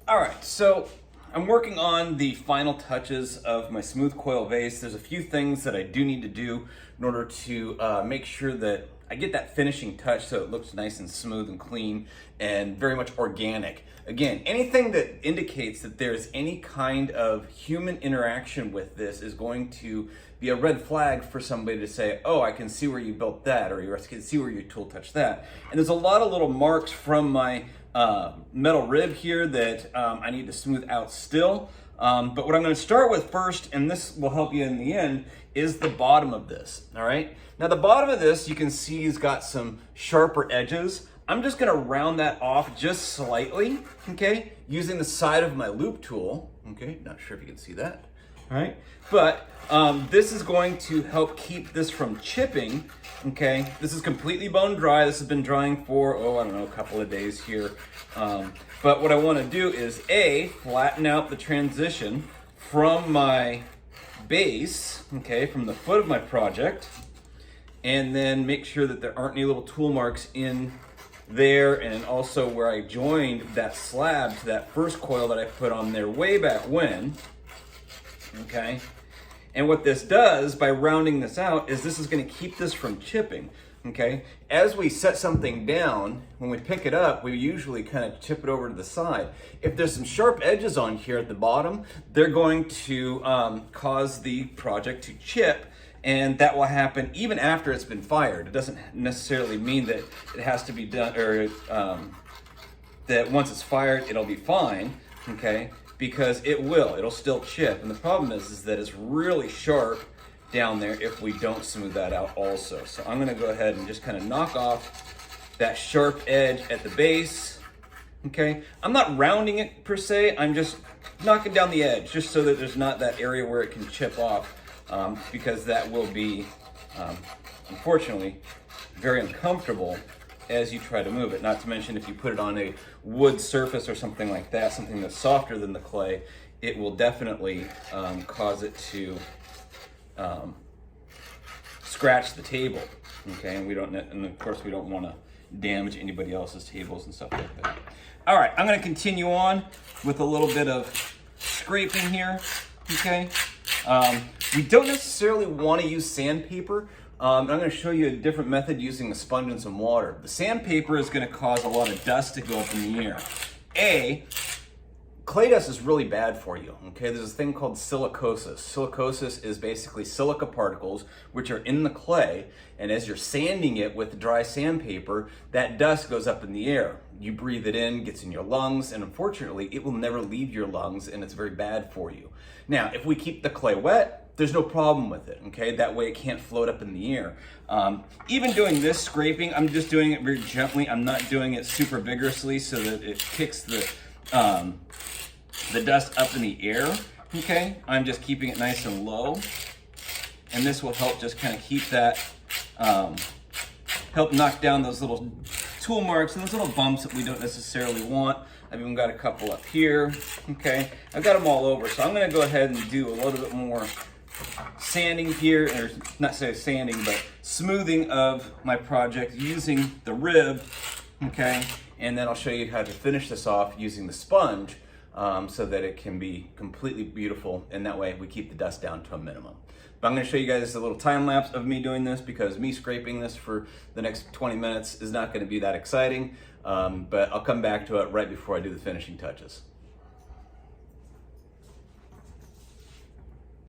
All right, so I'm working on the final touches of my smooth coil vase. There's a few things that I do need to do in order to make sure that I get that finishing touch so it looks nice and smooth and clean and very much organic. Again, anything that indicates that there's any kind of human interaction with this is going to be a red flag for somebody to say, oh, I can see where you built that, or I can see where your tool touched that. And there's a lot of little marks from my metal rib here that I need to smooth out still. But what I'm going to start with first, and this will help you in the end, is the bottom of this, all right? Now the bottom of this, you can see has got some sharper edges. I'm just going to round that off just slightly, okay, using the side of my loop tool, okay? Not sure if you can see that, all right? But this is going to help keep this from chipping, okay? This is completely bone dry. This has been drying for, I don't know, a couple of days here. But what I want to do is flatten out the transition from my base, okay, from the foot of my project, and then make sure that there aren't any little tool marks in there, and also where I joined that slab to that first coil that I put on there way back when, okay? And what this does by rounding this out is this is going to keep this from chipping, okay? As we set something down, when we pick it up, we usually kind of chip it over to the side. If there's some sharp edges on here at the bottom, they're going to cause the project to chip, and that will happen even after it's been fired. It doesn't necessarily mean that it has to be done, or that once it's fired, it'll be fine, okay? Because it'll still chip. And the problem is that it's really sharp down there if we don't smooth that out also. So I'm gonna go ahead and just kind of knock off that sharp edge at the base, okay? I'm not rounding it per se, I'm just knocking down the edge just so that there's not that area where it can chip off, because that will be, unfortunately, very uncomfortable as you try to move it. Not to mention if you put it on a wood surface or something like that, something that's softer than the clay, it will definitely cause it to scratch the table, okay? And of course we don't want to damage anybody else's tables and stuff like that. All right, I'm going to continue on with a little bit of scraping here, okay? We don't necessarily want to use sandpaper. I'm going to show you a different method using a sponge and some water. The sandpaper is going to cause a lot of dust to go up in the air. Clay dust is really bad for you, okay? There's a thing called silicosis. Silicosis is basically silica particles which are in the clay, and as you're sanding it with dry sandpaper, that dust goes up in the air. You breathe it in, gets in your lungs, and unfortunately, it will never leave your lungs, and it's very bad for you. Now, if we keep the clay wet, there's no problem with it, okay? That way it can't float up in the air. Even doing this scraping, I'm just doing it very gently. I'm not doing it super vigorously so that it kicks the dust up in the air, okay? I'm just keeping it nice and low. And this will help just kind of keep that, help knock down those little tool marks and those little bumps that we don't necessarily want. I've even got a couple up here, okay? I've got them all over, so I'm gonna go ahead and do a little bit more sanding here, or not say sanding, but smoothing of my project using the rib, okay? And then I'll show you how to finish this off using the sponge so that it can be completely beautiful, and that way we keep the dust down to a minimum. But I'm going to show you guys a little time lapse of me doing this, because me scraping this for the next 20 minutes is not going to be that exciting, but I'll come back to it right before I do the finishing touches.